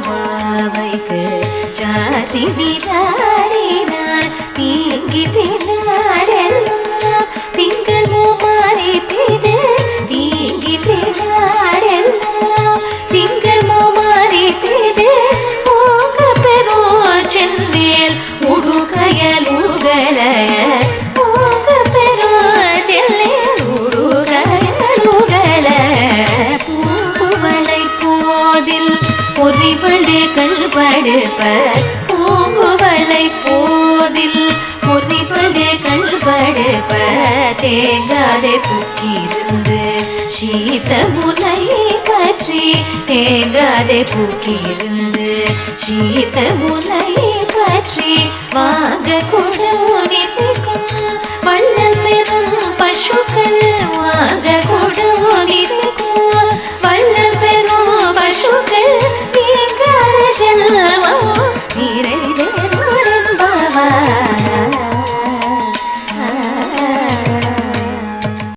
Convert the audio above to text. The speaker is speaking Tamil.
பாவைக்கு சாரி நீராடினாள் தீங்கிதே நாடெல்லாம் திங்கள் மாறி பெய்து தீங்கிதே நாடெல்லாம் திங்கள் மாறி பெய்து போக பெறோ செல்வேல் உடுகையலுகள போக பெறோ செல்லேல் உடுகையலுகள பூங்குவளை போதில் பொறிவளே கண்படுப்ப பூங்குவளை போதில் பொறிவளே கண்படுப்ப தேங்காதே பூக்கிருந்து சீத முலை பற்றி தேங்காதே பூக்கிருந்து சீத முலை பற்றி வாங்க கூட நிற்கும்